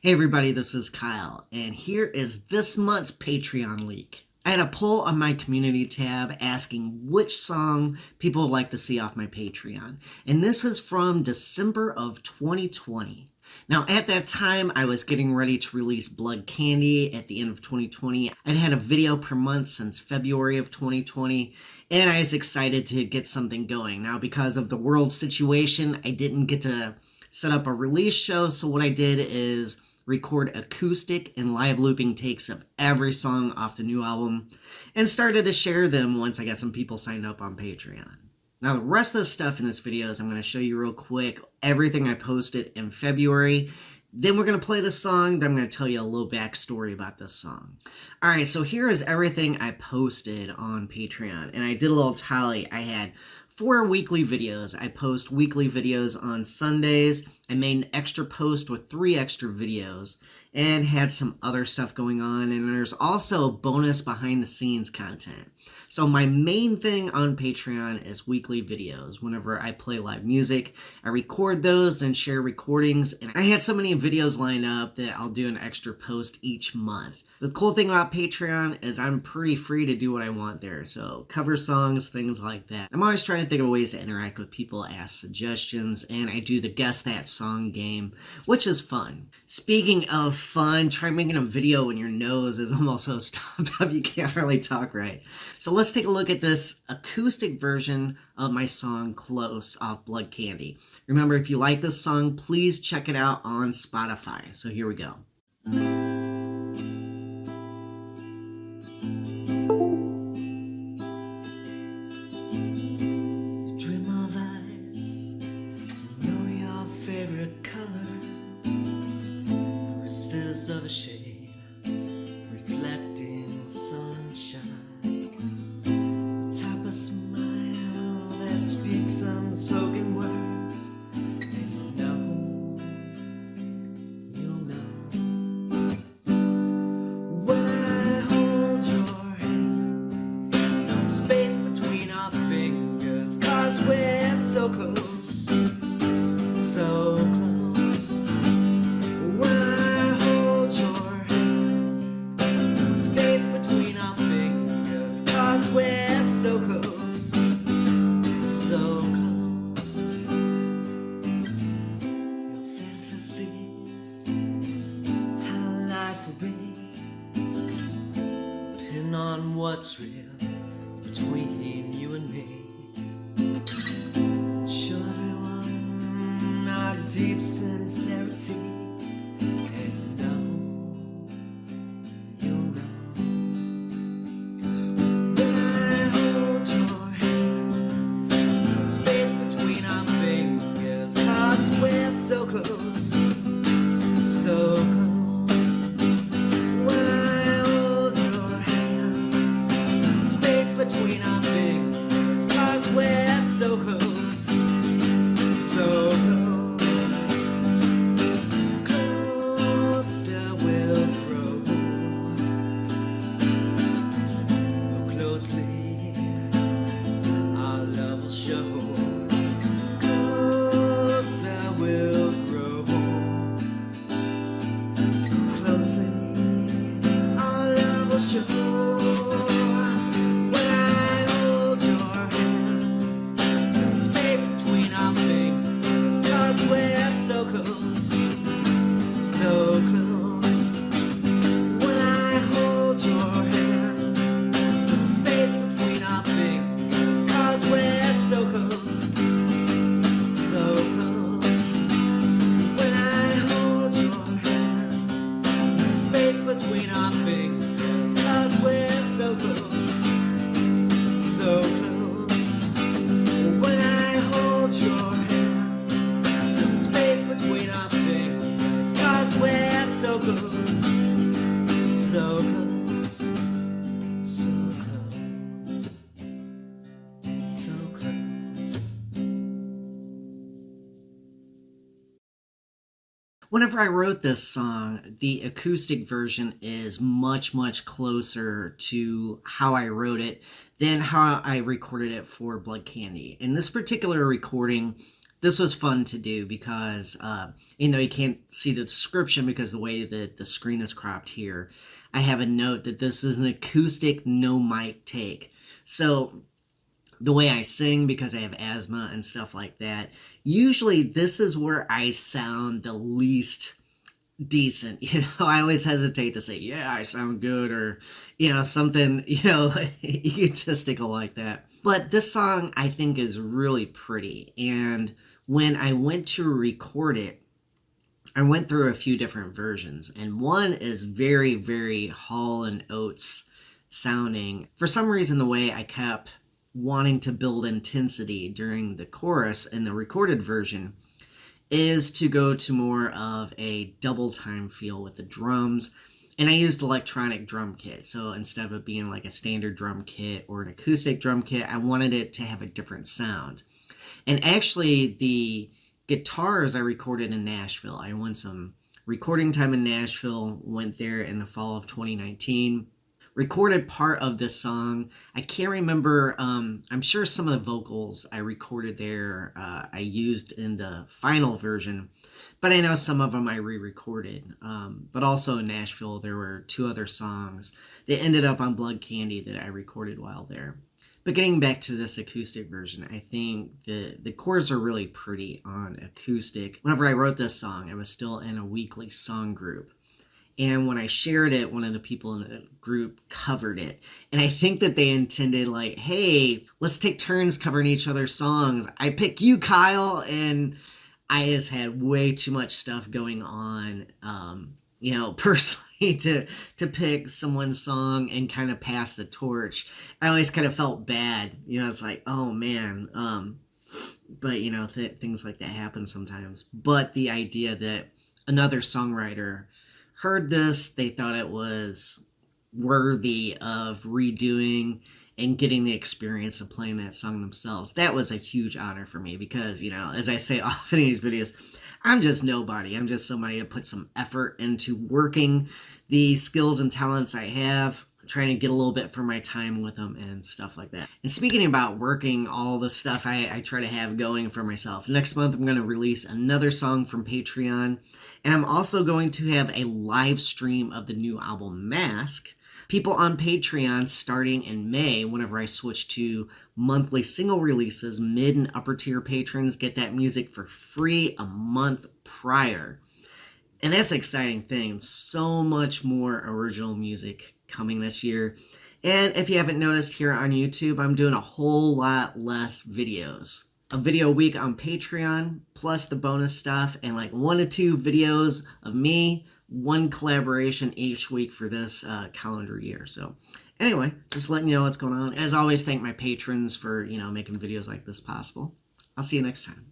Hey everybody, this is Kyle, and here is this month's Patreon leak. I had a poll on my community tab asking which song people would like to see off my Patreon, and this is from December of 2020. Now, at that time, I was getting ready to release Blood Candy at the end of 2020. I'd had a video per month since February of 2020, and I was excited to get something going. Now, because of the world situation, I didn't get to set up a release show, so what I did is record acoustic and live looping takes of every song off the new album, and started to share them once I got some people signed up on Patreon. Now, the rest of the stuff in this video is I'm going to show you real quick everything I posted in February. Then we're going to play the song, then I'm going to tell you a little backstory about this song. Alright, so here is everything I posted on Patreon, and I did a little tally. I had 4 weekly videos. I post weekly videos on Sundays. I made an extra post with 3 extra videos and had some other stuff going on. And there's also bonus behind the scenes content. So my main thing on Patreon is weekly videos. Whenever I play live music, I record those, then share recordings. And I had so many videos lined up that I'll do an extra post each month. The cool thing about Patreon is I'm pretty free to do what I want there. So cover songs, things like that. I'm always trying to think of ways to interact with people, ask suggestions, and I do the Guess That Song game, which is fun. Speaking of fun, try making a video when your nose is almost so stopped up you can't really talk right. So let's take a look at this acoustic version of my song Close off Blood Candy. Remember, if you like this song, please check it out on Spotify. So here we go. Of a shade reflecting sunshine, type of smile that speaks unspoken words, and you'll know when I hold your hand. No space between our fingers, 'cause we're so close, so close. We're so close, so close. Your fantasies, how life will be, pin on what's real between you and me. Show everyone our deep sincerity, and you'll know. So close, so close. When I hold your hand, there's no space between our fingers, 'cause we're so close, so close. Closer we'll grow, more closely our love will show. So close, so close. When I hold your hand, there's no space between our fingers, 'cause we're so close, so close. When I hold your hand, there's no space between our fingers, 'cause we're so close, so close. When I hold your hand, between our fingers, 'cause we're so close, so close, so close, so close. Whenever I wrote this song, the acoustic version is much, much closer to how I wrote it than how I recorded it for Blood Candy. In this particular recording, this was fun to do because, you can't see the description because the way that the screen is cropped here, I have a note that this is an acoustic no mic take. So the way I sing, because I have asthma and stuff like that, usually this is where I sound the least decent. I always hesitate to say, yeah, I sound good, or, something, egotistical like that. But this song I think is really pretty. And when I went to record it, I went through a few different versions, and one is very, very Hall and Oates sounding. For some reason, the way I kept wanting to build intensity during the chorus in the recorded version is to go to more of a double time feel with the drums. And I used electronic drum kit. So instead of it being like a standard drum kit or an acoustic drum kit, I wanted it to have a different sound. And actually, the guitars I recorded in Nashville. I went some recording time in Nashville, went there in the fall of 2019. Recorded part of this song. I can't remember. I'm sure some of the vocals I recorded there I used in the final version, but I know some of them I re-recorded. But also in Nashville, there were 2 other songs that ended up on Blood Candy that I recorded while there. But getting back to this acoustic version, I think the chords are really pretty on acoustic. Whenever I wrote this song, I was still in a weekly song group. And when I shared it, one of the people in the group covered it. And I think that they intended like, hey, let's take turns covering each other's songs. I pick you, Kyle. And I just had way too much stuff going on, personally to pick someone's song and kind of pass the torch. I always kind of felt bad. It's like, oh, man. But, things like that happen sometimes. But the idea that another songwriter heard this, they thought it was worthy of redoing and getting the experience of playing that song themselves. That was a huge honor for me because, as I say often in these videos, I'm just nobody. I'm just somebody to put some effort into working the skills and talents I have, trying to get a little bit for my time with them and stuff like that. And speaking about working all the stuff I try to have going for myself, next month I'm going to release another song from Patreon, and I'm also going to have a live stream of the new album Mask. People on Patreon starting in May, whenever I switch to monthly single releases, mid and upper tier patrons get that music for free a month prior. And that's an exciting thing. So much more original music coming this year. And if you haven't noticed here on YouTube, I'm doing a whole lot less videos. A video a week on Patreon, plus the bonus stuff, and like 1 to 2 videos of me, 1 collaboration each week for this calendar year. So anyway, just letting you know what's going on. As always, thank my patrons for, making videos like this possible. I'll see you next time.